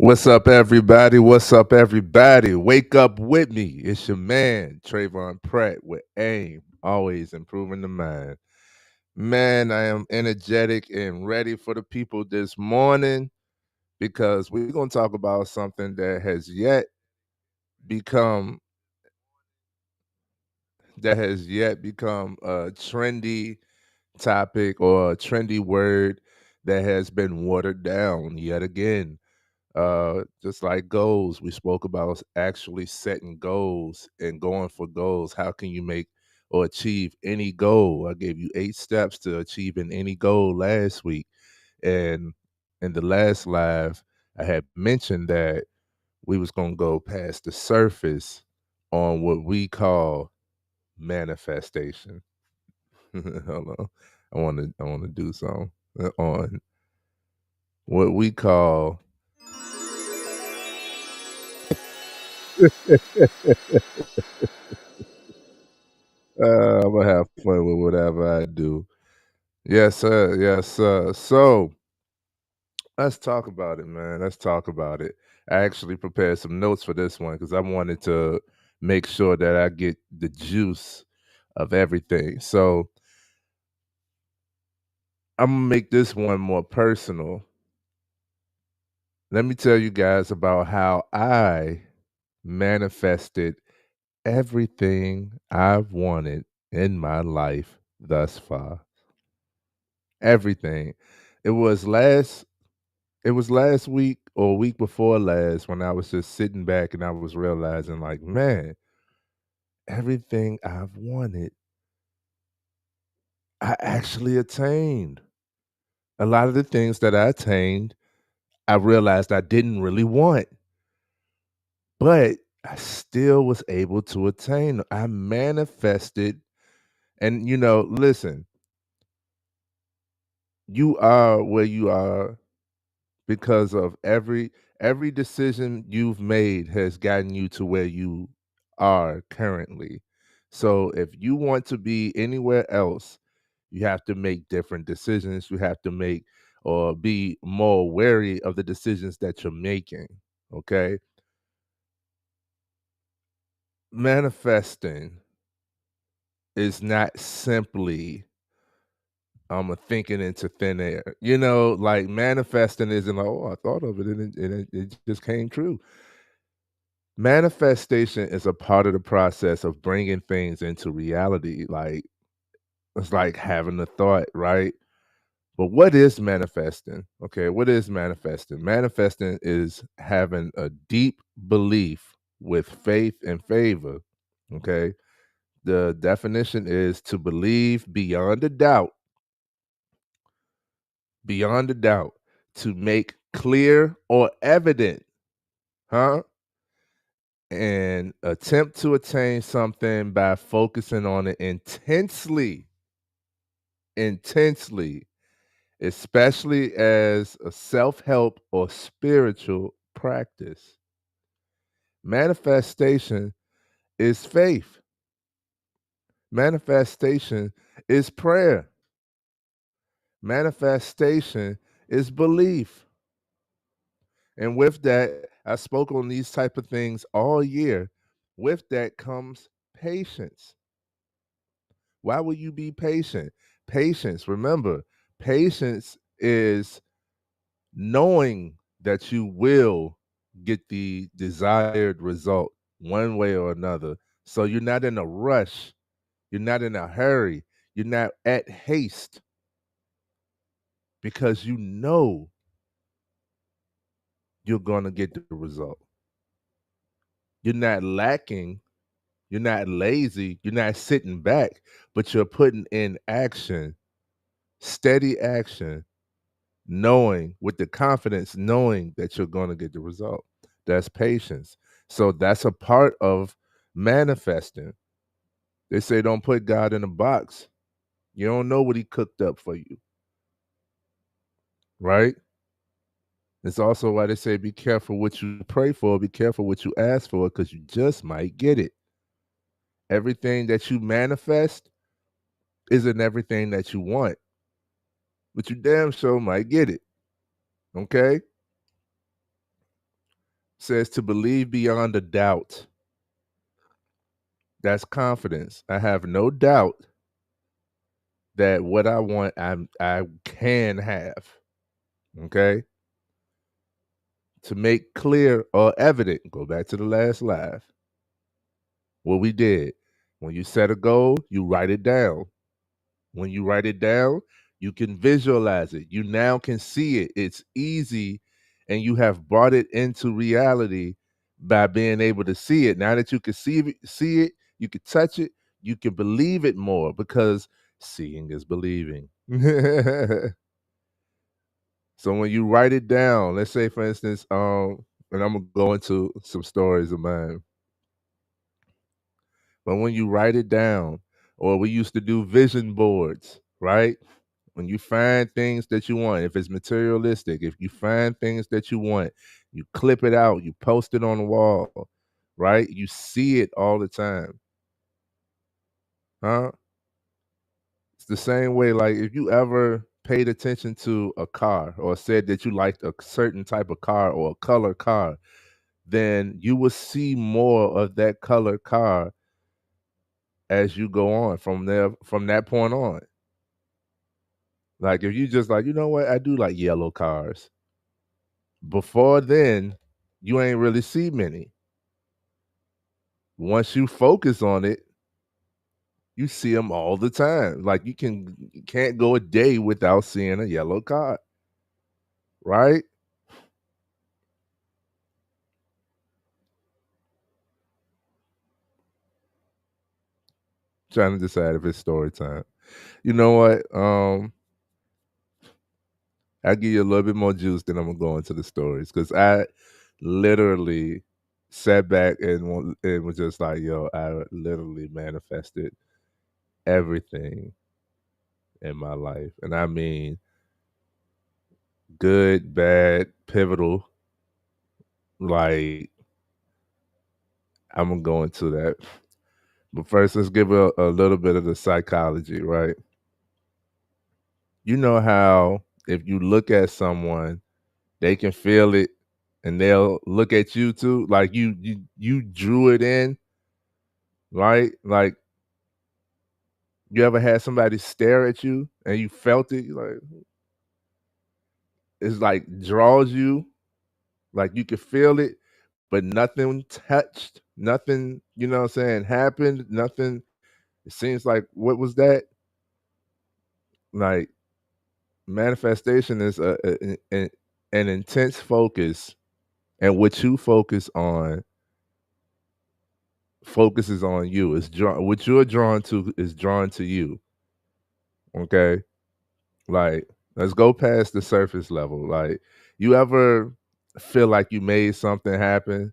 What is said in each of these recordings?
What's up, everybody? What's up, everybody? Wake up with me. It's your man, Tresvon Pratt, with AIM, always improving the mind. Man, I am energetic and ready for the people this morning because we're going to talk about something that has yet become a trendy topic or a trendy word that has been watered down yet again. Just like goals, we spoke about actually setting goals and going for goals. How can you make or achieve any goal? I gave you 8 steps to achieving any goal last week. And in the last live, I had mentioned that we was gonna go past the surface on what we call manifestation. Hold on. I wanna do something on what we call I'm gonna have fun with whatever I do. Yes, sir. Yes, sir. So let's talk about it, man. Let's talk about it. I actually prepared some notes for this one because I wanted to make sure that I get the juice of everything. So I'm gonna make this one more personal. Let me tell you guys about how I manifested everything I've wanted in my life thus far. Everything. It was last it was last week or week before last when I was just sitting back and I was realizing like, man, everything I've wanted, I actually attained. A lot of the things that I attained, I realized I didn't really want, but I still was able to attain. I manifested and listen, you are where you are because of every decision you've made has gotten you to where you are currently. So if you want to be anywhere else, you have to make different decisions. You have to make or be more wary of the decisions that you're making. Okay. Manifesting is not simply a thinking into thin air. Like manifesting isn't like, oh, I thought of it and it just came true. Manifestation is a part of the process of bringing things into reality. Like it's like having a thought, right? But what is manifesting? Okay, what is manifesting? Manifesting is having a deep belief with faith and favor. Okay, the definition is to believe beyond a doubt, to make clear or evident, huh? And attempt to attain something by focusing on it intensely, especially as a self-help or spiritual practice. Manifestation is faith. Manifestation is prayer. Manifestation is belief. And with that, I spoke on these type of things all year. With that comes patience. Why will you be patient? Patience, remember, patience is knowing that you will get the desired result one way or another. So you're not in a rush, you're not in a hurry, you're not at haste because you know you're going to get the result. You're not lacking, you're not lazy, you're not sitting back, but you're putting in action, steady action, knowing with the confidence, knowing that you're going to get the result. That's patience. So that's a part of manifesting. They say don't put God in a box. You don't know what he cooked up for you, right? It's also why they say be careful what you pray for, be careful what you ask for, because you just might get it. Everything that you manifest isn't everything that you want, but you damn sure might get it. Okay? Says to believe beyond a doubt. That's confidence. I have no doubt that what I want, I can have. Okay. To make clear or evident, go back to the last live. What we did. When you set a goal, you write it down. When you write it down, you can visualize it. You now can see it. It's easy, and you have brought it into reality by being able to see it. Now that you can see it, you can touch it, you can believe it more because seeing is believing. So when you write it down, let's say for instance, and I'm gonna go into some stories of mine. But when you write it down, or we used to do vision boards, right? When you find things that you want, if it's materialistic, if you find things that you want, you clip it out, you post it on the wall, right? You see it all the time, huh? It's the same way, like if you ever paid attention to a car or said that you liked a certain type of car or a color car, then you will see more of that color car as you go on from that point on. Like if you just like, you know what, I do like yellow cars. Before then, you ain't really see many. Once you focus on it, you see them all the time. Like you can't go a day without seeing a yellow car, right? Trying to decide if it's story time. You know what? I'll give you a little bit more juice, then I'm gonna go into the stories because I literally sat back and was just like, yo, I literally manifested everything in my life. And I mean good, bad, pivotal. Like I'm gonna go into that. But first, let's give a little bit of the psychology, right? You know how if you look at someone, they can feel it and they'll look at you too. Like you drew it in, right? Like you ever had somebody stare at you and you felt it, like it's like draws you, like you can feel it, but nothing touched, nothing, you know what I'm saying, happened, nothing. It seems like what was that? Like manifestation is an intense focus, and what you focus on focuses on you. It's drawn. What you're drawn to is drawn to you. Okay, like let's go past the surface level. Like you ever feel like you made something happen?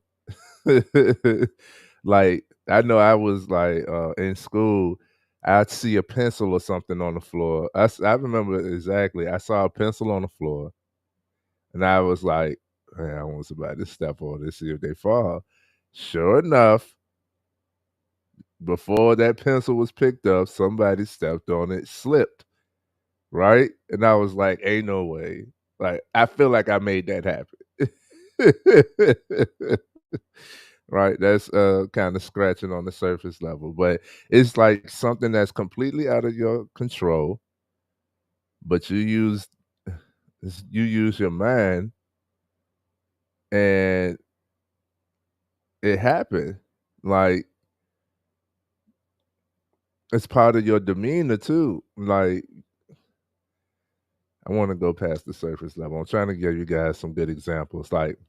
Like I know I was like in school. I'd see a pencil or something on the floor. I remember exactly. I saw a pencil on the floor. And I was like, "Man, I want somebody to step on this, see if they fall." Sure enough, before that pencil was picked up, somebody stepped on it, slipped, right? And I was like, "Ain't no way." Like, I feel like I made that happen. Right? That's kind of scratching on the surface level, but it's like something that's completely out of your control, but you use your mind and it happened. Like it's part of your demeanor too. Like, I wanna go past the surface level. I'm trying to give you guys some good examples. Like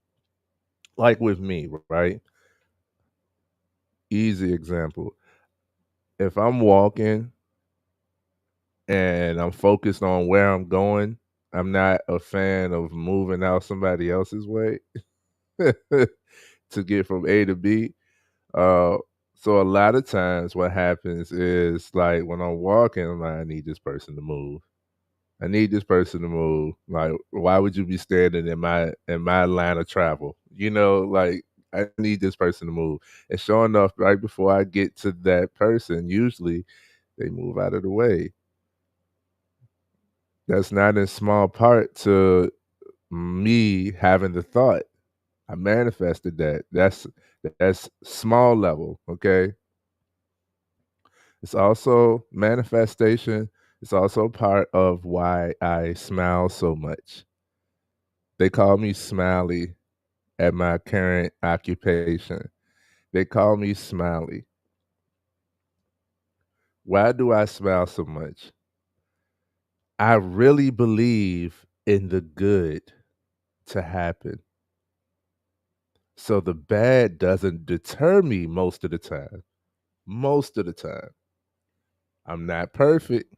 with me, right? Easy example. If I'm walking and I'm focused on where I'm going, I'm not a fan of moving out somebody else's way to get from A to B. Uh, so a lot of times what happens is like when I'm walking, I'm like, I need this person to move. I need this person to move. Like, why would you be standing in my line of travel? You know, like I need this person to move. And sure enough, right before I get to that person, usually they move out of the way. That's not in small part to me having the thought. I manifested that. That's small level, okay? It's also manifestation. It's also part of why I smile so much. They call me Smiley at my current occupation. They call me Smiley. Why do I smile so much? I really believe in the good to happen. So the bad doesn't deter me most of the time. Most of the time. I'm not perfect.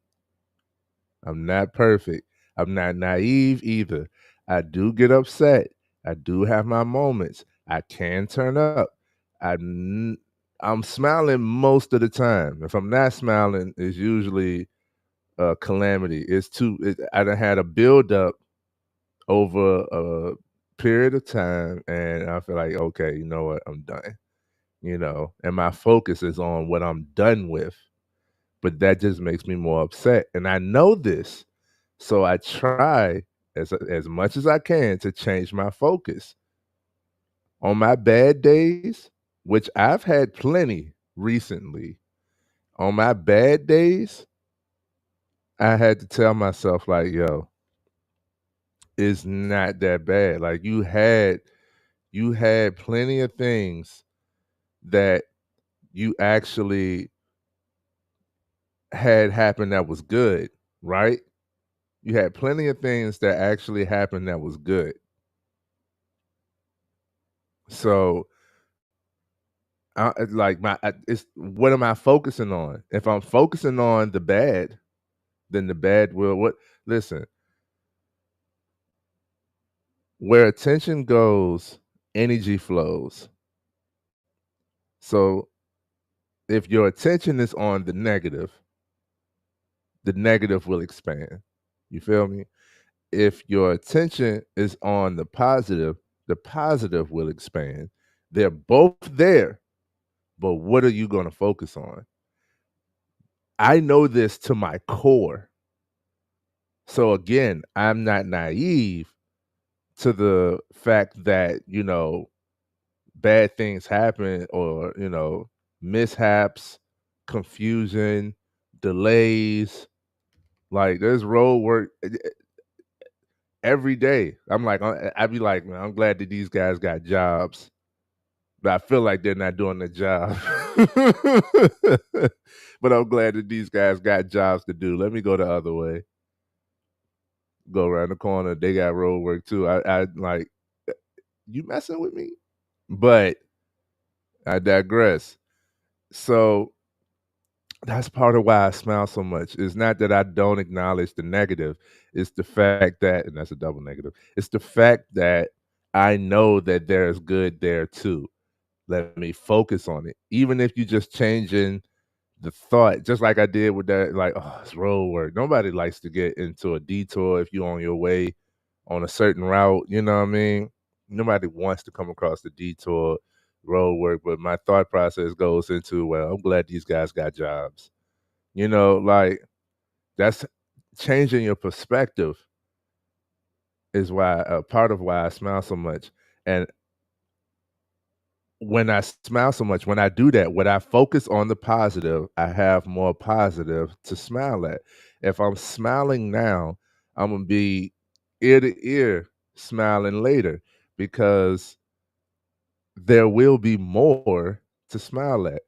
I'm not perfect. I'm not naive either. I do get upset. I do have my moments. I can turn up. I'm I'm smiling most of the time. If I'm not smiling, it's usually a calamity. I done had a build up over a period of time, and I feel like, okay, you know what, I'm done. And my focus is on what I'm done with, but that just makes me more upset, and I know this, so I try as much as I can to change my focus. On my bad days, which I've had plenty recently, on my bad days, I had to tell myself like, "Yo, it's not that bad." Like you had plenty of things that you actually had happen that was good, right? You had plenty of things that actually happened that was good. So, it's what am I focusing on? If I'm focusing on the bad, then the bad will what listen, where attention goes, energy flows. So, if your attention is on the negative will expand. You feel me? If your attention is on the positive will expand. They're both there, but what are you going to focus on? I know this to my core. So again, I'm not naive to the fact that, bad things happen or, mishaps, confusion, delays. Like there's road work every day. I'd be like, man, I'm glad that these guys got jobs, but I feel like they're not doing their job. But I'm glad that these guys got jobs to do. Let me go the other way. Go around the corner. They got road work too. I like you messing with me? But I digress. So that's part of why I smile so much. It's not that I don't acknowledge the negative. It's the fact that, and that's a double negative. It's the fact that I know that there's good there too. Let me focus on it. Even if you just changing the thought, just like I did with that, like, oh, it's road work. Nobody likes to get into a detour if you're on your way on a certain route. You know what I mean? Nobody wants to come across the detour road work, but my thought process goes into, well, I'm glad these guys got jobs. Like that's changing your perspective is why a part of why I smile so much. And when I smile so much, when I do that, when I focus on the positive, I have more positive to smile at. If I'm smiling now, I'm gonna be ear to ear smiling later because there will be more to smile at.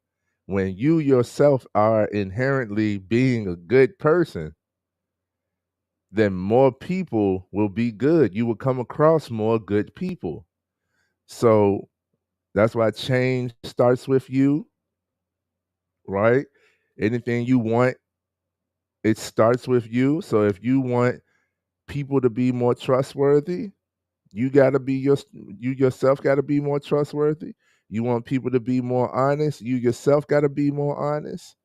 When you yourself are inherently being a good person, then more people will be good. You will come across more good people. So that's why change starts with you, right? Anything you want, it starts with you. So if you want people to be more trustworthy, you yourself got to be more trustworthy. You want people to be more honest, you yourself got to be more honest,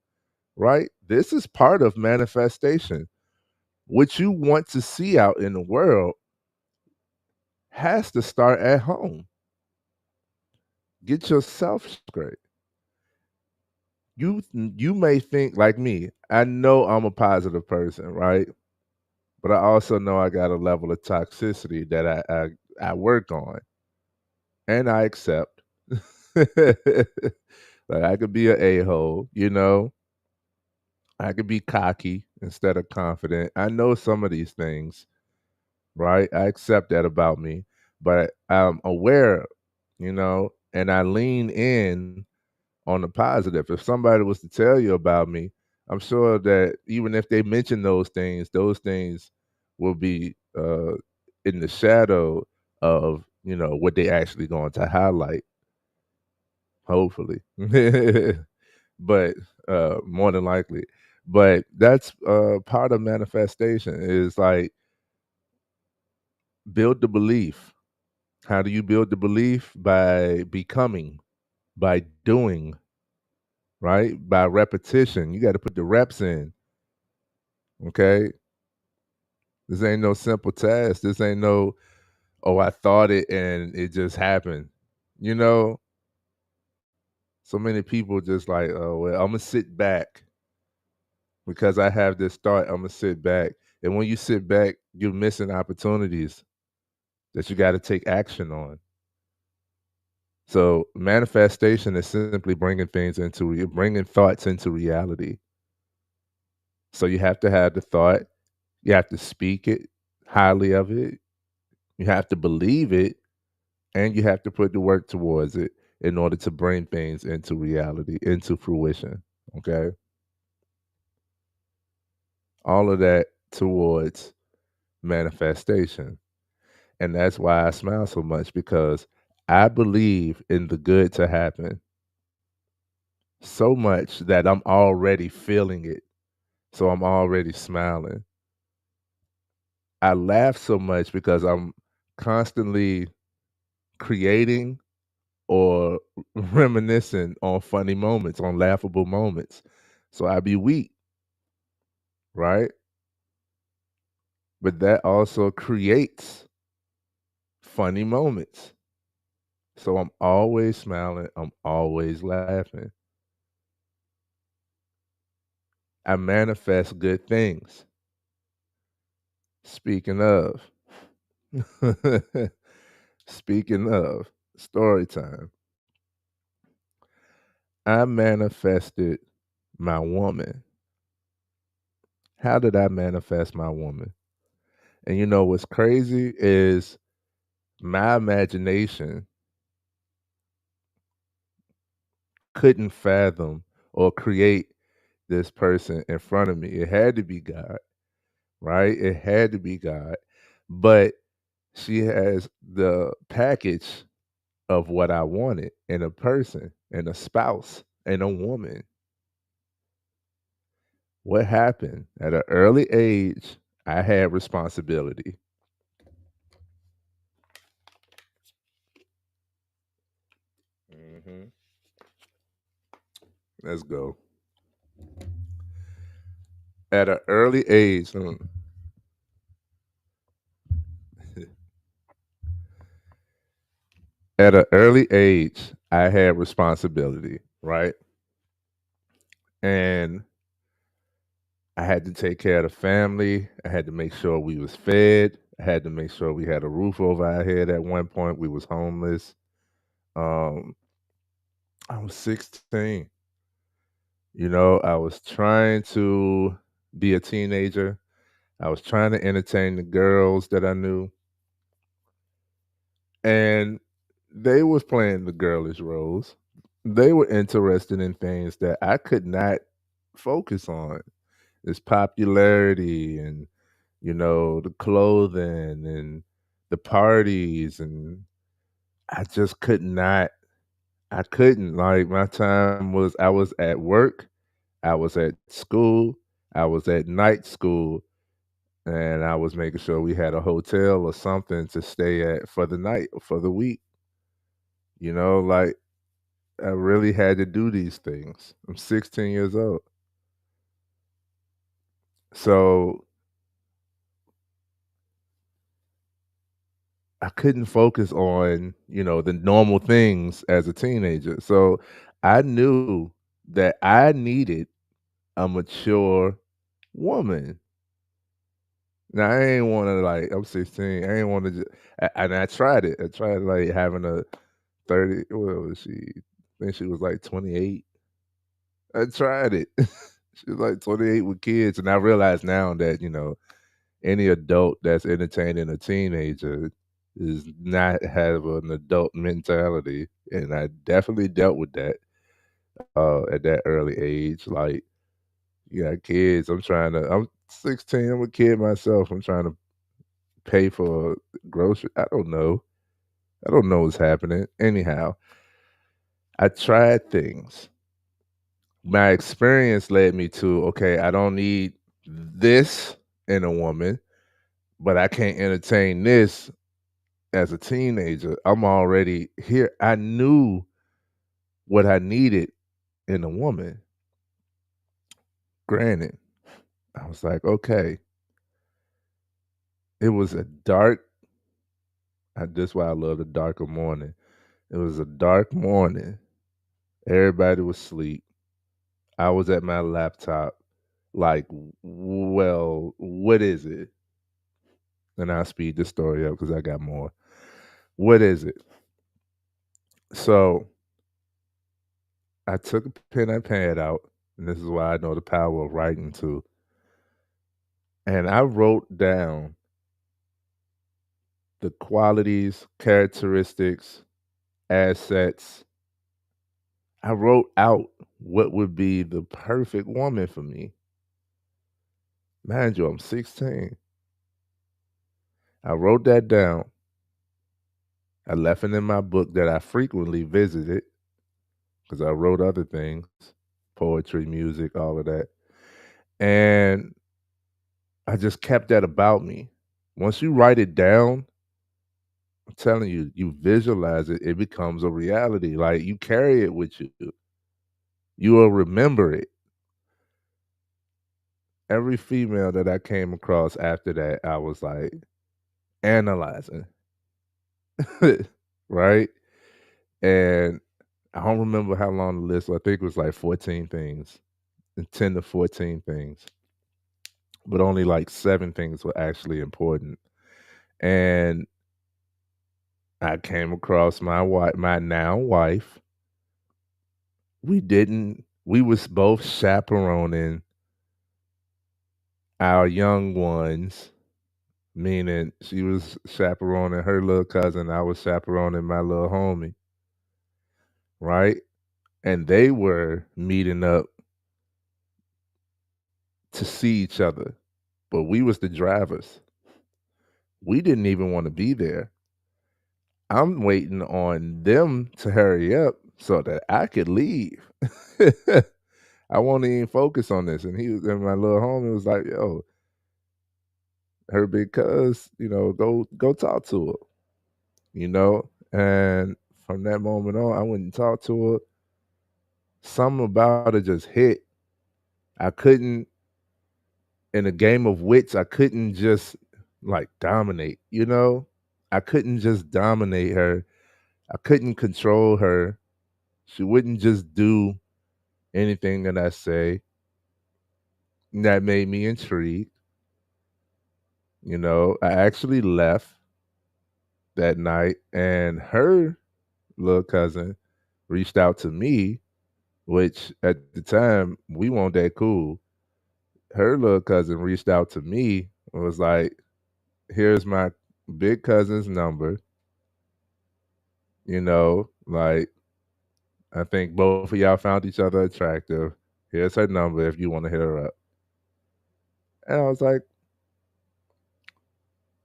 right? This is part of manifestation. What you want to see out in the world has to start at home. Get yourself straight. You may think like me. I know I'm a positive person, right? But I also know I got a level of toxicity that I work on. and I accept. Like I could be an a-hole, you know. I could be cocky instead of confident. I know some of these things, right? I accept that about me, but I'm aware, and I lean in on the positive. If somebody was to tell you about me, I'm sure that even if they mention those things will be in the shadow of what they actually going to highlight. Hopefully, but more than likely. But that's part of manifestation is like build the belief. How do you build the belief? By becoming, by doing, right? By repetition. You got to put the reps in. Okay. This ain't no simple task. This ain't no, oh, I thought it and it just happened. You know, so many people just like, oh, well, I'm going to sit back because I have this thought. I'm going to sit back. And when you sit back, you're missing opportunities that you got to take action on. So manifestation is simply bringing thoughts into reality. So you have to have the thought, you have to speak it highly of it, you have to believe it, and you have to put the work towards it in order to bring things into reality, into fruition. Okay. All of that towards manifestation. And that's why I smile so much because I believe in the good to happen so much that I'm already feeling it. So I'm already smiling. I laugh so much because I'm constantly creating or reminiscing on funny moments, on laughable moments. So I be weak, right? But that also creates funny moments. So I'm always smiling, I'm always laughing. I manifest good things. Speaking of, speaking of, story time. I manifested my woman. How did I manifest my woman? And you know what's crazy is my imagination couldn't fathom or create this person in front of me. It had to be God, right? It had to be God. But she has the package of what I wanted in a person, in a spouse, in a woman. What happened? At an early age, I had responsibility. hmm Let's go. At an early age, at an early age, I had responsibility, right? And I had to take care of the family. I had to make sure we was fed. I had to make sure we had a roof over our head. At one point, we was homeless. Um, I was 16. I was trying to be a teenager. I was trying to entertain the girls that I knew, and they was playing the girlish roles. They were interested in things that I could not focus on. This popularity and the clothing and the parties, and I just could not. I couldn't. Like my time was I was at work, I was at school, I was at night school, and I was making sure we had a hotel or something to stay at for the night or for the week. Like I really had to do these things. I'm 16 years old. So I couldn't focus on, the normal things as a teenager. So I knew that I needed a mature woman. Now I ain't want to like I'm 16. I ain't want to and I tried it. I tried like having 30, what was she? I think she was like 28. I tried it. She was like 28 with kids, and I realize now that, any adult that's entertaining a teenager is not have an adult mentality, and I definitely dealt with that, at that early age, like, you got kids, I'm 16, I'm a kid myself, I'm trying to pay for grocery I don't know what's happening. Anyhow, I tried things. My experience led me to, okay, I don't need this in a woman, but I can't entertain this as a teenager. I'm already here. I knew what I needed in a woman. Granted, I was like, okay, it was a dark, this why I love the darker morning. It was a dark morning. Everybody was asleep. I was at my laptop, like, well, what is it? And I'll speed the story up because I got more. What is it? So I took a pen and pad out, and this is why I know the power of writing too. And I wrote down the qualities, characteristics, assets. I wrote out what would be the perfect woman for me. Mind you, I'm 16. I wrote that down. I left it in my book that I frequently visited because I wrote other things, poetry, music, all of that. And I just kept that about me. Once you write it down, I'm telling you, you visualize it, it becomes a reality. Like you carry it with you. You will remember it. Every female that I came across after that, I was like analyzing, right? And I don't remember how long the list was. I think it was like 14 things, 10 to 14 things, but only like 7 things were actually important. And I came across my now wife. We was both chaperoning our young ones, meaning she was chaperoning her little cousin, I was chaperoning my little homie, right? And they were meeting up to see each other, but we was the drivers. We didn't even want to be there. I'm waiting on them to hurry up so that I could leave. I won't even focus on this. And my little homie was like, yo, her big cuz, go talk to her, you know? And from that moment on, I went and talked to her. Something about it just hit. I couldn't, in a game of wits, I couldn't just like dominate, you know? I couldn't just dominate her. I couldn't control her. She wouldn't just do anything that I say. That made me intrigued. I actually left that night and her little cousin reached out to me, which at the time we weren't that cool. Her little cousin reached out to me and was like, here's my big cousin's number. Like, I think both of y'all found each other attractive. Here's her number if you want to hit her up. And I was like,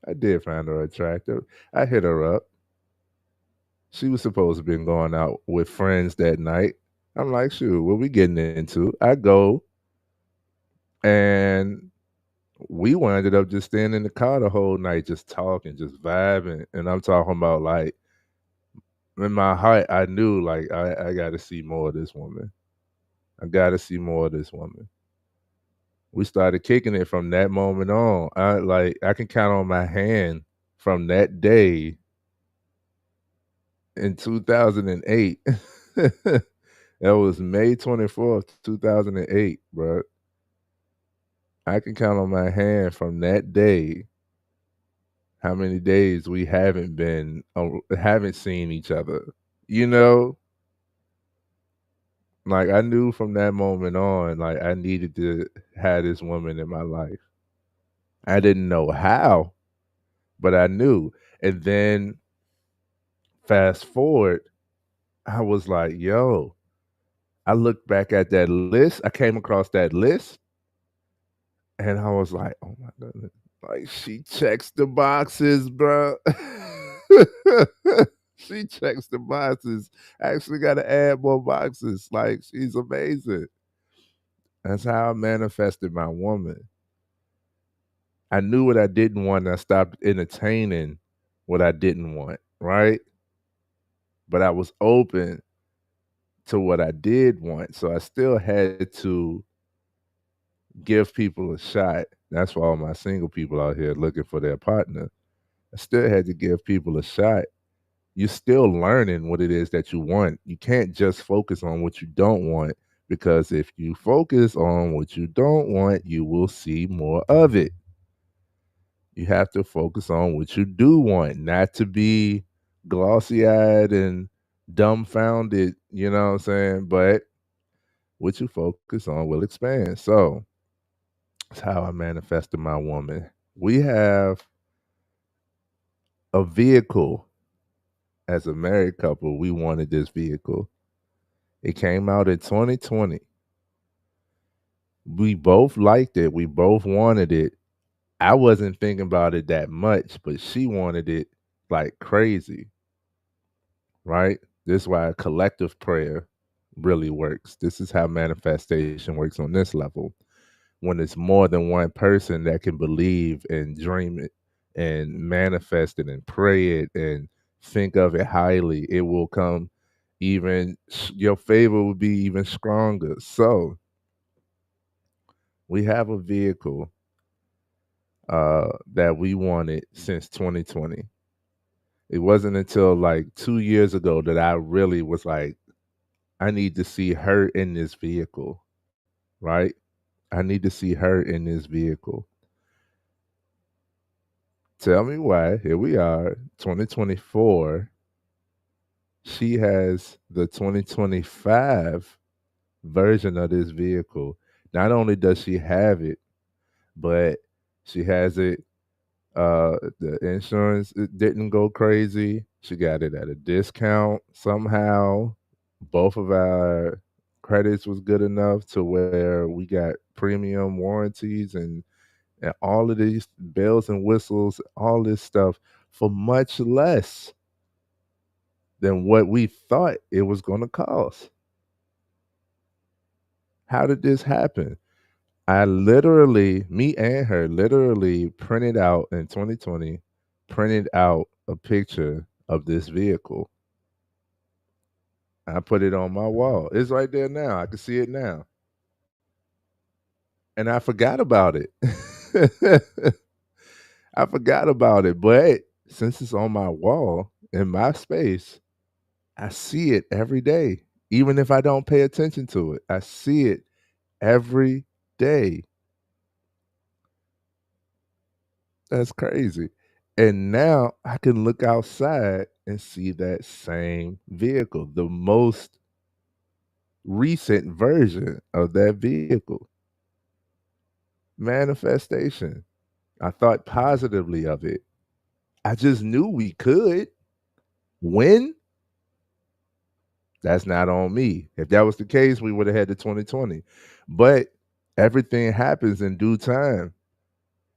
I did find her attractive. I hit her up. She was supposed to be going out with friends that night. I'm like, shoot, what we getting into? I go and we ended up just staying in the car the whole night, just talking, just vibing. And I'm talking about like in my heart, I knew like I gotta see more of this woman. I gotta see more of this woman. We started kicking it from that moment on. I can count on my hand from that day in 2008. That was May 24th, 2008, bro. I can count on my hand from that day how many days we haven't seen each other. You know, like I knew from that moment on, like I needed to have this woman in my life. I didn't know how, but I knew. And then fast forward, I was like, yo, I looked back at that list. I came across that list and I was like, oh my goodness. Like she checks the boxes, bro. She checks the boxes. I actually got to add more boxes. Like she's amazing. That's how I manifested my woman. I knew what I didn't want. And I stopped entertaining what I didn't want, right? But I was open to what I did want. So I still had to give people a shot. That's for all my single people out here looking for their partner. I still had to give people a shot. You're still learning what it is that you want. You can't just focus on what you don't want because if you focus on what you don't want, you will see more of it. You have to focus on what you do want, not to be glossy eyed and dumbfounded, you know what I'm saying? But what you focus on will expand. So that's how I manifested my woman. We have a vehicle as a married couple. We wanted this vehicle. It came out in 2020. We both liked it. We both wanted it. I wasn't thinking about it that much, but she wanted it like crazy, right? This is why collective prayer really works. This is how manifestation works on this level. When it's more than one person that can believe and dream it and manifest it and pray it and think of it highly, it will come even, your favor will be even stronger. So we have a vehicle that we wanted since 2020. It wasn't until like 2 years ago that I really was like, I need to see her in this vehicle, right? I need to see her in this vehicle. Tell me why. Here we are, 2024. She has the 2025 version of this vehicle. Not only does she have it, but she has it. The insurance, it didn't go crazy. She got it at a discount somehow. Both of our credits was good enough to where we got premium warranties and all of these bells and whistles, all this stuff for much less than what we thought it was going to cost. How did this happen? I literally, me and her, literally printed out in 2020, printed out a picture of this vehicle. I put it on my wall. It's right there now. I can see it now. And I forgot about it. I forgot about it. But since it's on my wall in my space, I see it every day. Even if I don't pay attention to it, I see it every day. That's crazy. And now I can look outside and see that same vehicle, the most recent version of that vehicle. Manifestation. I thought positively of it. I just knew we could. When? That's not on me. If that was the case, we would have had the 2020. But everything happens in due time.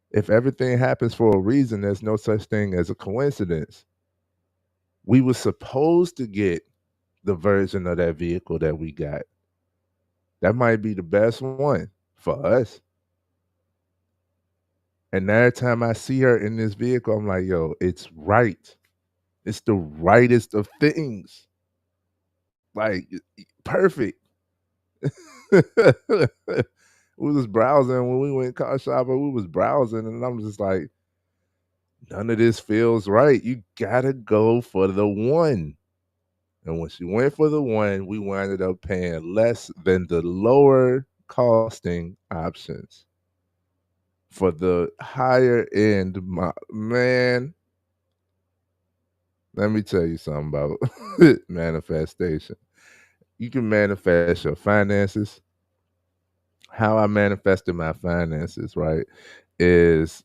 If everything happens for a reason, there's no such thing as a coincidence. We were supposed to get the version of that vehicle that we got. That might be the best one for us. And every time I see her in this vehicle, I'm like, yo, it's right. It's the rightest of things. Like, perfect. We was browsing when we went car shopping. We was browsing, and I'm just like, none of this feels right. You gotta go for the one. And when she went for the one, we wound up paying less than the lower costing options for the higher end. Man, Let me tell you something about manifestation. You can manifest your finances. How I manifested my finances, right, is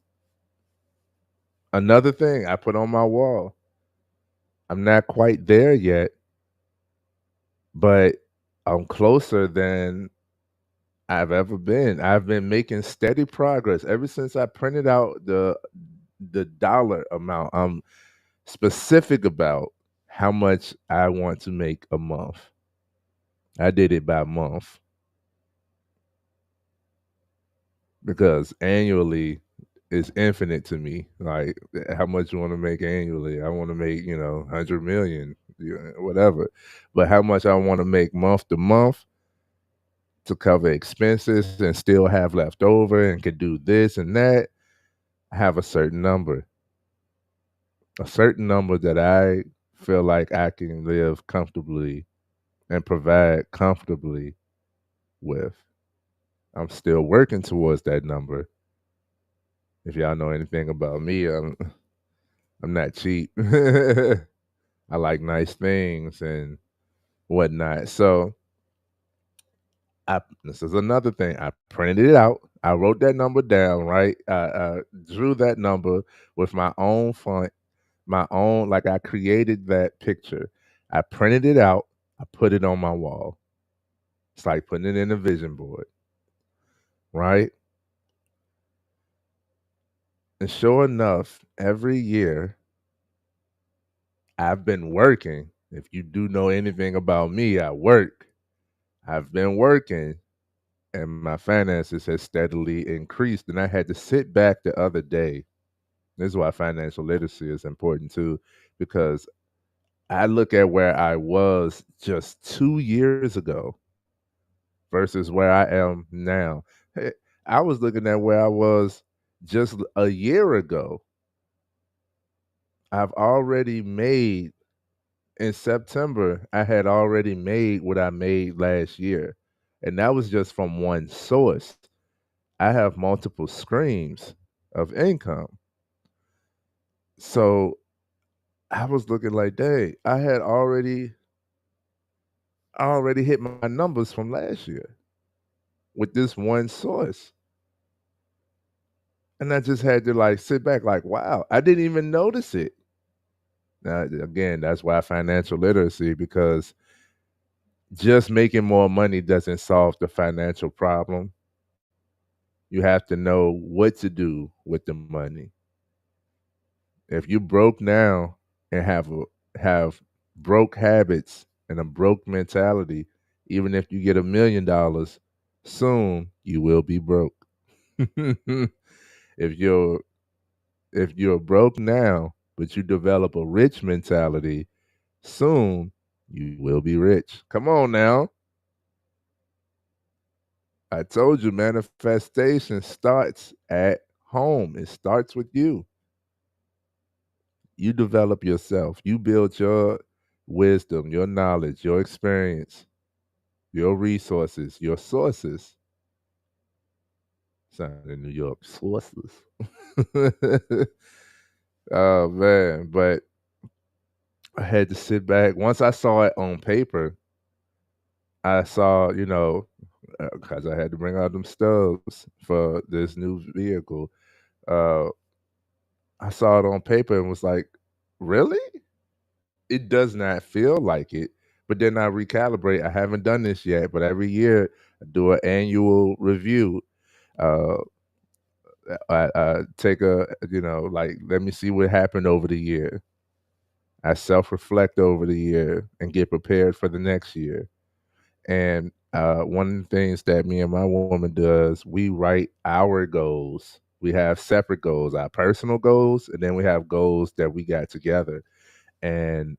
another thing I put on my wall. I'm not quite there yet, but I'm closer than I've ever been. I've been making steady progress ever since I printed out the dollar amount. I'm specific about how much I want to make a month. I did it by month because annually is infinite to me. Like how much you want to make annually? I want to make 100 million, whatever. But how much I want to make month to month to cover expenses and still have left over and can do this and that. I have a certain number that I feel like I can live comfortably and provide comfortably with. I'm still working towards that number. If y'all know anything about me, I'm not cheap. I like nice things and whatnot. So this is another thing. I printed it out. I wrote that number down, right? I drew that number with my own font, my own, like I created that picture. I printed it out. I put it on my wall. It's like putting it in a vision board, right? And sure enough, every year I've been working. If you do know anything about me, I work. I've been working and my finances has steadily increased. And I had to sit back the other day. This is why financial literacy is important too, because I look at where I was just 2 years ago versus where I am now. Hey, I was looking at where I was just a year ago. I've already made in September, I had already made what I made last year. And that was just from one source. I have multiple streams of income. So I was looking like, dang, I already hit my numbers from last year with this one source. And I just had to like sit back, like, wow, I didn't even notice it. Now, again, that's why financial literacy, because just making more money doesn't solve the financial problem. You have to know what to do with the money. If you broke now and have broke habits and a broke mentality, even if you get $1 million, soon you will be broke. if you're if you're broke now, but you develop a rich mentality, soon you will be rich. Come on now. I told you manifestation starts at home. It starts with you. You develop yourself. You build your wisdom, your knowledge, your experience, your resources, your sources. Sound in New York, sources. Oh man, but I had to sit back. Once I saw it on paper, I saw, because I had to bring out them stubs for this new vehicle. Uh, I saw it on paper and was like, really? It does not feel like it. But then I recalibrate. I haven't done this yet, but every year I do an annual review. Uh, I take like, let me see what happened over the year. I self reflect over the year and get prepared for the next year. And one of the things that me and my woman does, we write our goals. We have separate goals, our personal goals, and then we have goals that we got together. And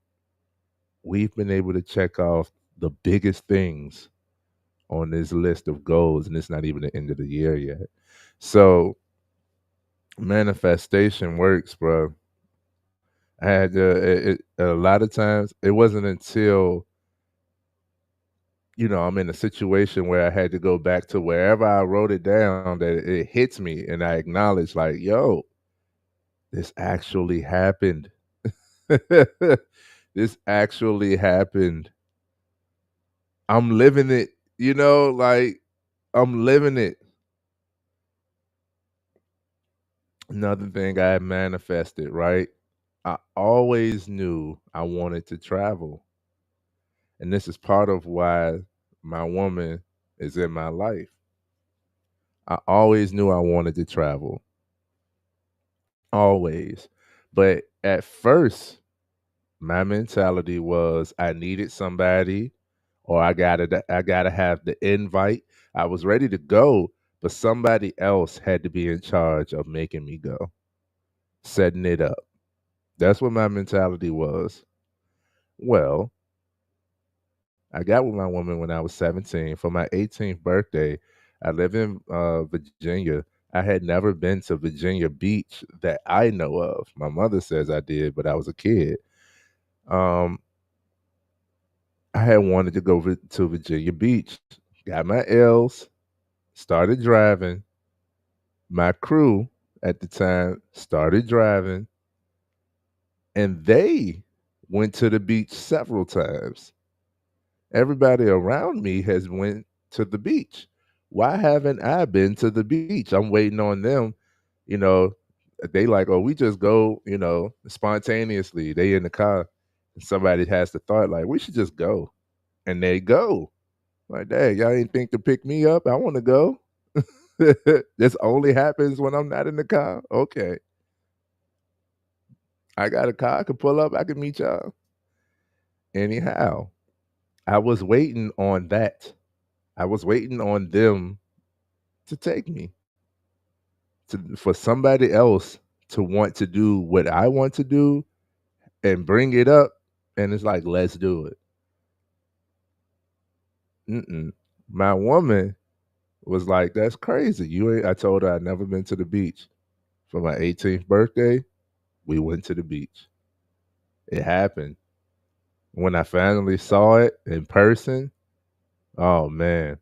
we've been able to check off the biggest things on this list of goals, and it's not even the end of the year yet. So manifestation works, bro. I had to, a lot of times it wasn't until I'm in a situation where I had to go back to wherever I wrote it down that it hits me, and I acknowledge like, yo, this actually happened. This actually happened. I'm living it, like I'm living it. Another thing I manifested, right? I always knew I wanted to travel. And this is part of why my woman is in my life. I always knew I wanted to travel, always. But at first, my mentality was I needed somebody or I gotta have the invite. I was ready to go, but somebody else had to be in charge of making me go, setting it up. That's what my mentality was. Well, I got with my woman when I was 17. For my 18th birthday, I live in Virginia. I had never been to Virginia Beach that I know of. My mother says I did, but I was a kid. Um, I had wanted to go to Virginia Beach. Got my L's, started driving. My crew at the time started driving, and they went to the beach several times. Everybody around me has went to the beach. Why haven't I been to the beach? I'm waiting on them. You know, they like, oh, we just go, spontaneously. They in the car. And somebody has the thought, like, we should just go. And they go. Like, dang, y'all ain't think to pick me up. I want to go. This only happens when I'm not in the car. Okay. I got a car. I can pull up. I can meet y'all. Anyhow, I was waiting on that. I was waiting on them to take me, for somebody else to want to do what I want to do and bring it up, and it's like, let's do it. Mm-mm. My woman was like, "That's crazy. You ain't." I told her I'd never been to the beach. For my 18th birthday, we went to the beach. It happened. When I finally saw it in person, oh man,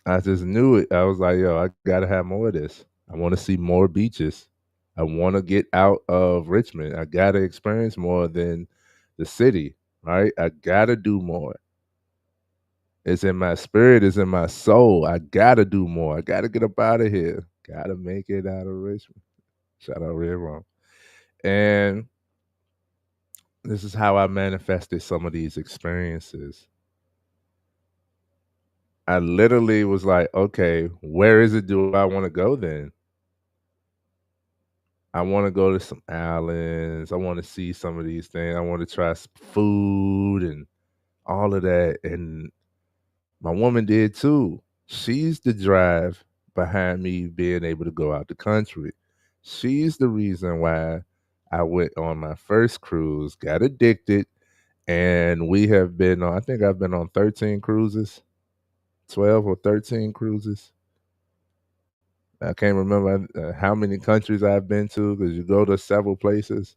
I just knew it. I was like, yo, I gotta have more of this. I want to see more beaches. I want to get out of Richmond. I gotta experience more than the city. Right? I gotta do more. It's in my spirit. It's in my soul. I gotta do more. I gotta get up out of here. Gotta make it out of Richmond. Shout out Red Rum. And this is how I manifested some of these experiences. I literally was like, okay, where is it do I want to go then? I want to go to some islands. I want to see some of these things. I want to try some food and all of that. And my woman did too. She's the drive behind me being able to go out the country. She's the reason why I went on my first cruise, got addicted, and we have been on, I think I've been on 13 cruises, 12 or 13 cruises. I can't remember how many countries I've been to because you go to several places.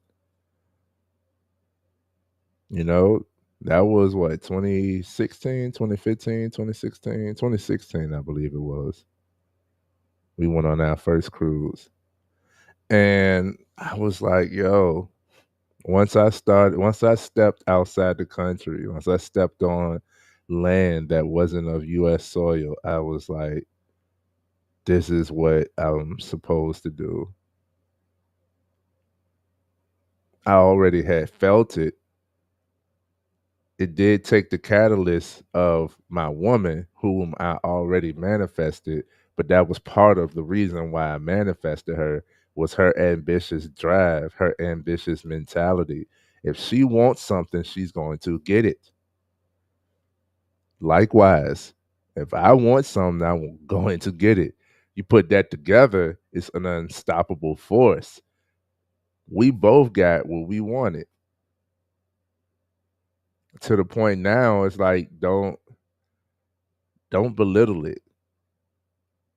You know, that was what, 2016, 2015, 2016, 2016, I believe it was. We went on our first cruise. And I was like, yo, once I stepped outside the country, once I stepped on land that wasn't of US soil, I was like, this is what I'm supposed to do. I already had felt it. It did take the catalyst of my woman, whom I already manifested, but that was part of the reason why I manifested her, was her ambitious drive, her ambitious mentality. If she wants something, she's going to get it. Likewise, if I want something, I'm going to get it. You put that together, it's an unstoppable force. We both got what we wanted. To the point now, it's like, don't belittle it.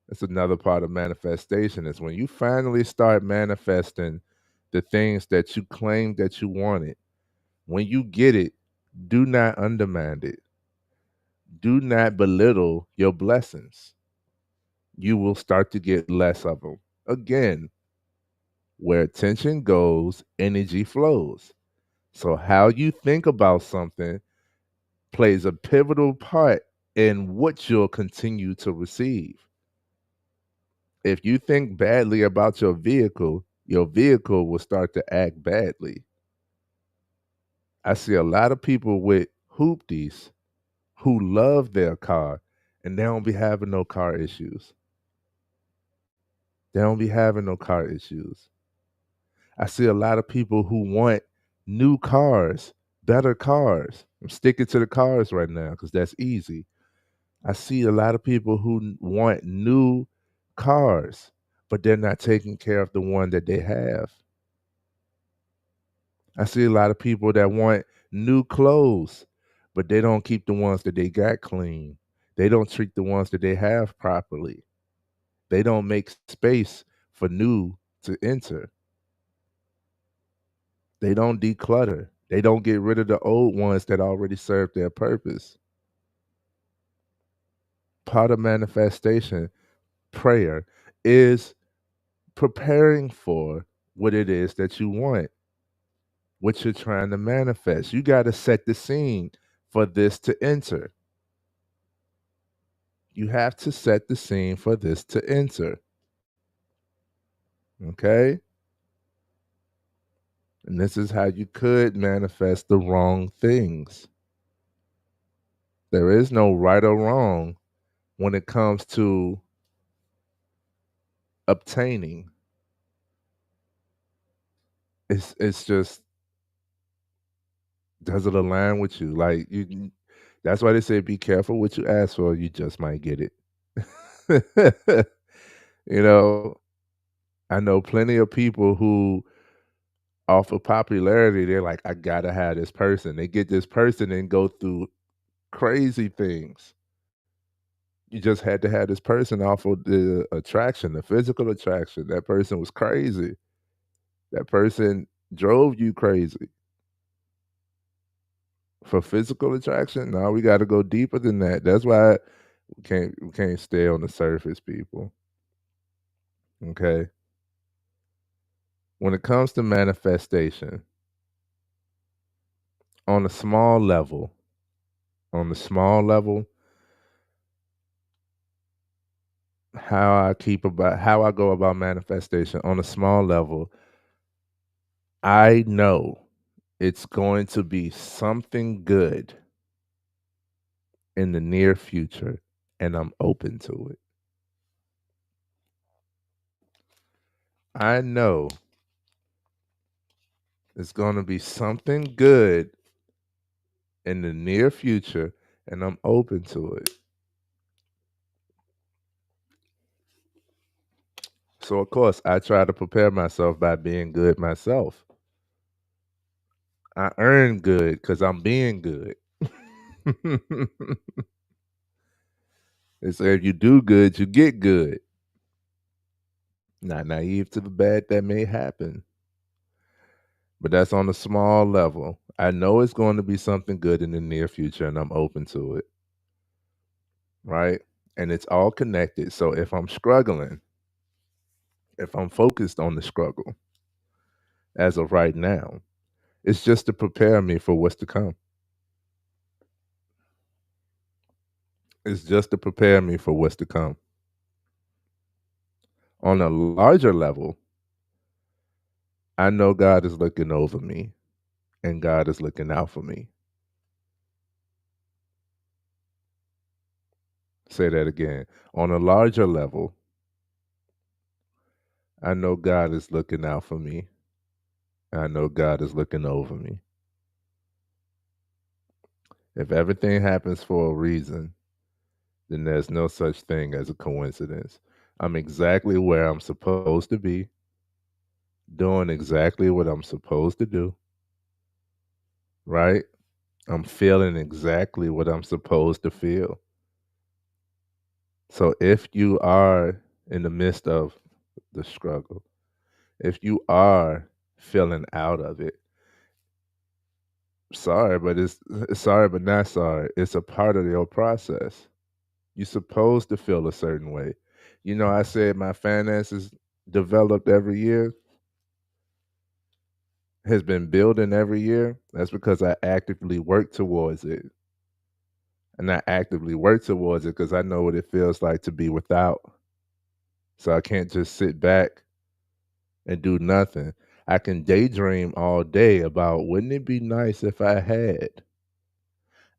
That's another part of manifestation, is when you finally start manifesting the things that you claim that you wanted. When you get it, do not undermine it. Do not belittle your blessings. You will start to get less of them. Again, Where attention goes, energy flows. So, how you think about something plays a pivotal part in what you'll continue to receive. If you think badly about your vehicle will start to act badly. I see a lot of people with hoopties who love their car and they don't be having no car issues. They don't be having no car issues. I see a lot of people who want new cars, better cars. I'm sticking to the cars right now because that's easy. I see a lot of people who want new cars, but they're not taking care of the one that they have. I see a lot of people that want new clothes, but they don't keep the ones that they got clean. They don't treat the ones that they have properly. They don't make space for new to enter. They don't declutter. They don't get rid of the old ones that already serve their purpose. Part of manifestation, prayer, is preparing for what it is that you want, what you're trying to manifest. You got to set the scene for this to enter. You have to set the scene for this to enter. Okay? And this is how you could manifest the wrong things. There is no right or wrong when it comes to obtaining. It's just, does it align with you? Like that's why they say be careful what you ask for, you just might get it. you know, I know plenty of people who off of popularity, they're like, I gotta have this person. They get this person and go through crazy things. You just had to have this person off of the attraction, the physical attraction. That person was crazy. That person drove you crazy. For physical attraction, no, we got to go deeper than that. That's why we can't stay on the surface, people. Okay. When it comes to manifestation, on a small level, on the small level, how I go about manifestation on a small level, I know it's going to be something good in the near future, and I'm open to it. I know it's going to be something good in the near future, and I'm open to it. So, of course, I try to prepare myself by being good myself. I earn good because I'm being good. They say if you do good, you get good. Not naive to the bad that may happen, but that's on a small level. I know it's going to be something good in the near future, and I'm open to it. Right? And it's all connected. So if I'm struggling, if I'm focused on the struggle as of right now, it's just to prepare me for what's to come. It's just to prepare me for what's to come. On a larger level, I know God is looking over me and God is looking out for me. Say that again. On a larger level, I know God is looking out for me. I know God is looking over me. If everything happens for a reason, then there's no such thing as a coincidence. I'm exactly where I'm supposed to be, doing exactly what I'm supposed to do, right? I'm feeling exactly what I'm supposed to feel. So if you are in the midst of the struggle, if you are feeling out of it, sorry, but it's sorry, but not sorry. It's a part of your process. You're supposed to feel a certain way. I said my finances developed every year. has been building every year, that's because I actively work towards it. And I actively work towards it because I know what it feels like to be without. So I can't just sit back and do nothing. I can daydream all day about wouldn't it be nice if I had.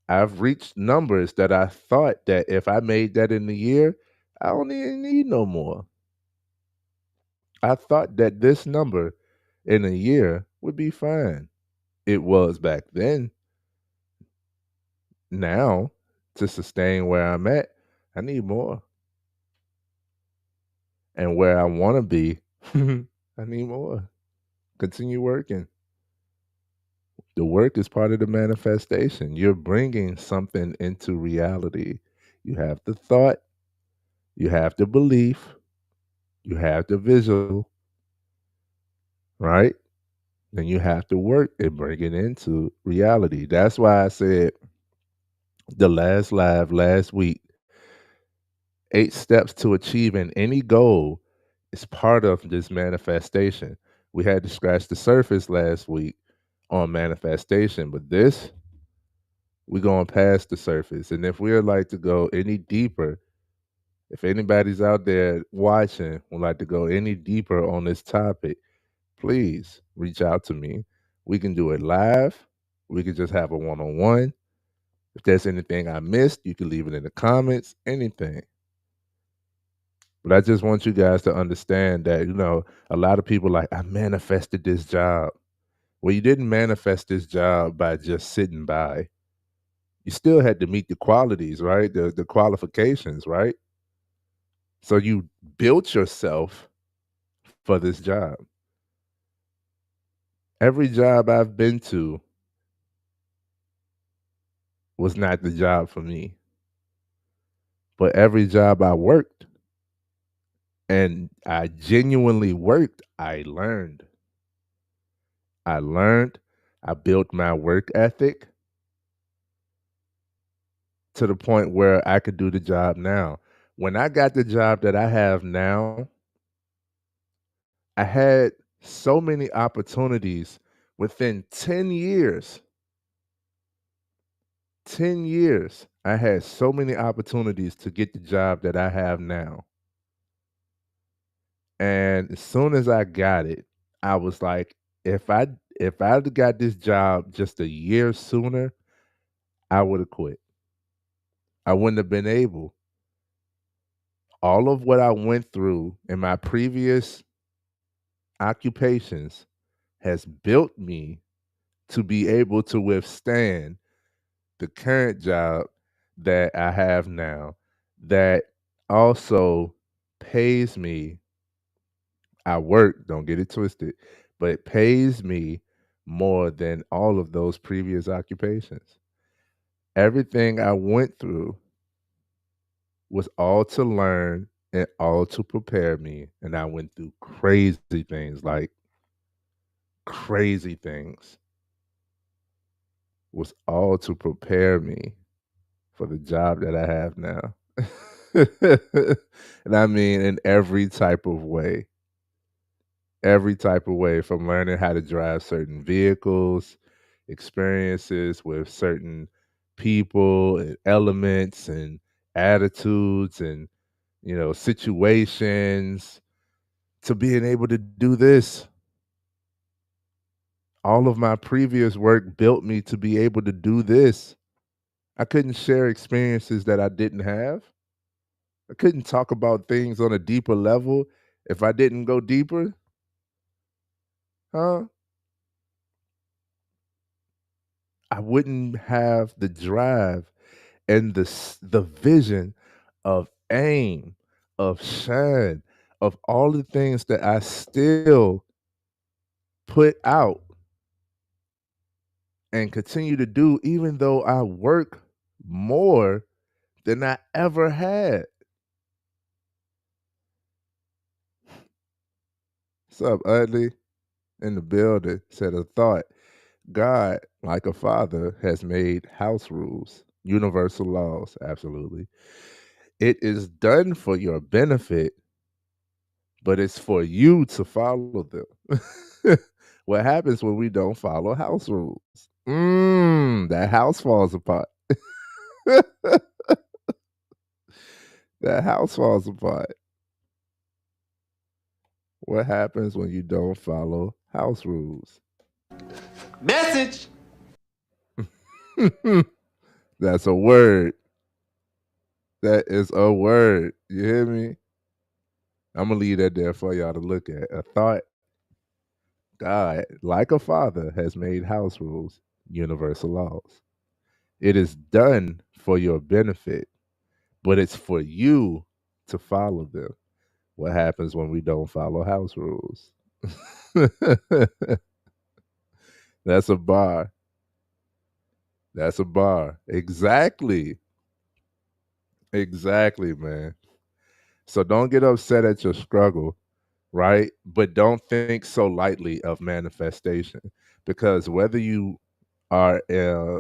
I've reached numbers that I thought that if I made that in a year, I don't even need no more. I thought that this number in a year would be fine. It was back then. Now, to sustain where I'm at, I need more. And where I want to be, I need more. Continue working. The work is part of the manifestation. You're bringing something into reality. You have the thought, you have the belief, you have the visual, right? Then you have to work and bring it into reality. That's why I said the last live last week, 8 steps to achieving any goal is part of this manifestation. We had to scratch the surface last week on manifestation, but this, we're going past the surface. And if we'd like to go any deeper, if anybody's out there watching would like to go any deeper on this topic, please reach out to me. We can do it live. We could just have a one on one. If there's anything I missed, you can leave it in the comments, anything. But I just want you guys to understand that, a lot of people like, I manifested this job. Well, you didn't manifest this job by just sitting by. You still had to meet the qualities, right? The qualifications, right? So you built yourself for this job. Every job I've been to was not the job for me. But every job I worked and I genuinely worked, I learned. I learned, I built my work ethic to the point where I could do the job now. When I got the job that I have now, I had so many opportunities within 10 years. 10 years, I had so many opportunities to get the job that I have now. And as soon as I got it, I was like, if I'd got this job just a year sooner, I would have quit. I wouldn't have been able. All of what I went through in my previous occupations has built me to be able to withstand the current job that I have now that also pays me. I work, don't get it twisted, but it pays me more than all of those previous occupations. Everything I went through was all to learn and all to prepare me. And I went through crazy things, like crazy things, was all to prepare me for the job that I have now. And I mean, in every type of way, from learning how to drive certain vehicles, experiences with certain people and elements and attitudes and, situations, to being able to do this. All of my previous work built me to be able to do this. I couldn't share experiences that I didn't have. I couldn't talk about things on a deeper level if I didn't go deeper. Huh? I wouldn't have the drive and the vision of aim, of shine, of all the things that I still put out and continue to do, even though I work more than I ever had. What's up, Ugly? In the building, said a thought. God, like a father, has made house rules, universal laws. Absolutely. It is done for your benefit, but it's for you to follow them. What happens when we don't follow house rules? That house falls apart. That house falls apart. What happens when you don't follow house rules? Message. That's a word. That is a word. You hear me? I'm gonna leave that there for y'all to look at. A thought. God, like a father, has made house rules universal laws. It is done for your benefit, but it's for you to follow them. What happens when we don't follow house rules? That's a bar. That's a bar. Exactly. Exactly, man. So don't get upset at your struggle, right? But don't think so lightly of manifestation because whether you are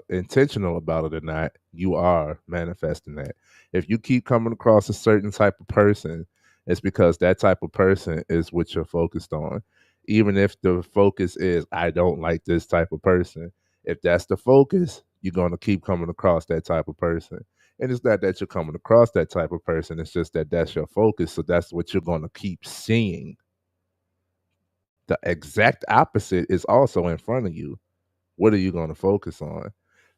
intentional about it or not, you are manifesting that. If you keep coming across a certain type of person, it's because that type of person is what you're focused on. Even if the focus is, I don't like this type of person, if that's the focus, you're going to keep coming across that type of person. And it's not that you're coming across that type of person, it's just that that's your focus. So that's what you're going to keep seeing. The exact opposite is also in front of you. What are you going to focus on?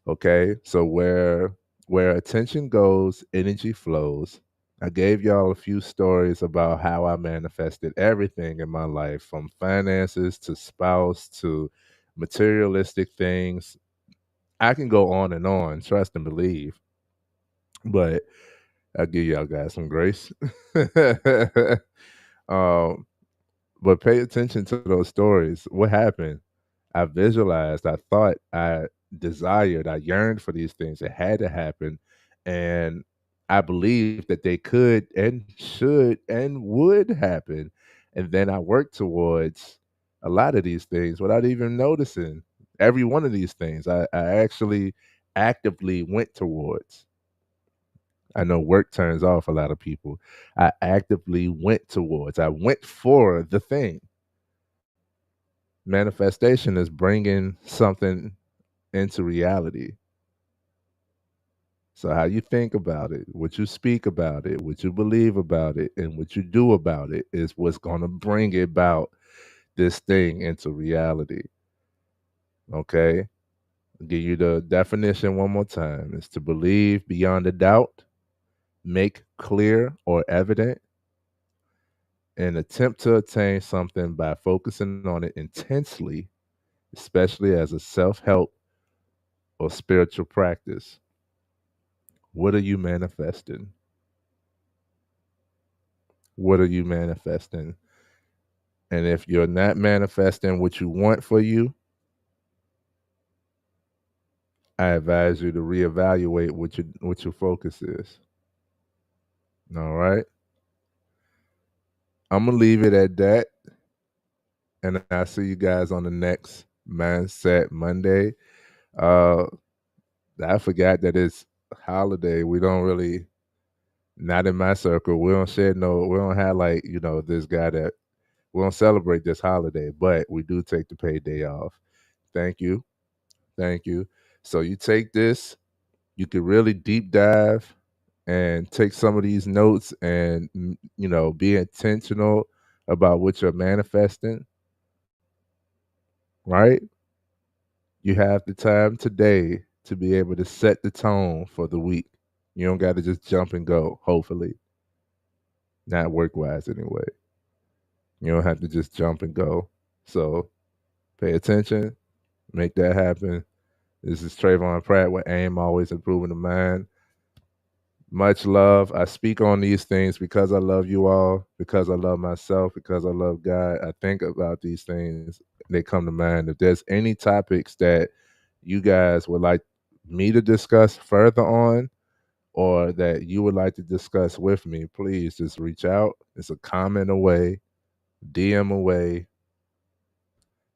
Okay, so where attention goes, energy flows. I gave y'all a few stories about how I manifested everything in my life, from finances to spouse to materialistic things. I can go on, trust and believe, but I'll give y'all guys some grace. um, but pay attention to those stories. What happened? I visualized, I thought, I desired, I yearned for these things. It had to happen. And I believed that they could and should and would happen. And then I worked towards a lot of these things without even noticing. Every one of these things I actually actively went towards. I know work turns off a lot of people. I actively went towards, I went for the thing. Manifestation is bringing something into reality. So, how you think about it, what you speak about it, what you believe about it, and what you do about it is what's going to bring about this thing into reality. Okay? I'll give you the definition one more time. It's to believe beyond a doubt, make clear or evident, and attempt to attain something by focusing on it intensely, especially as a self help or spiritual practice. What are you manifesting? What are you manifesting? And if you're not manifesting what you want for you, I advise you to reevaluate what your focus is. All right. I'm gonna leave it at that. And I'll see you guys on the next Mindset Monday. Uh I forgot that it's holiday. We don't really, not in my circle, we don't have like, this guy that we don't celebrate this holiday, but we do take the paid day off. Thank you. Thank you. So you take this, you could really deep dive and take some of these notes and be intentional about what you're manifesting, right? You have the time today to be able to set the tone for the week. You don't got to just jump and go, hopefully. Not work wise anyway. You don't have to just jump and go. So pay attention, make that happen. This is Tresvon Pratt with AIM, always improving the mind. Much love. I speak on these things because I love you all, because I love myself, because I love God. I think about these things, they come to mind. If there's any topics that you guys would like me to discuss further on, or that you would like to discuss with me, please just reach out. It's a comment away, DM away.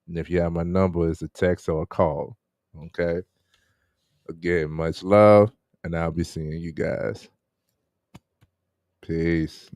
And if you have my number, it's a text or a call. Okay. Again, much love, and I'll be seeing you guys. Peace.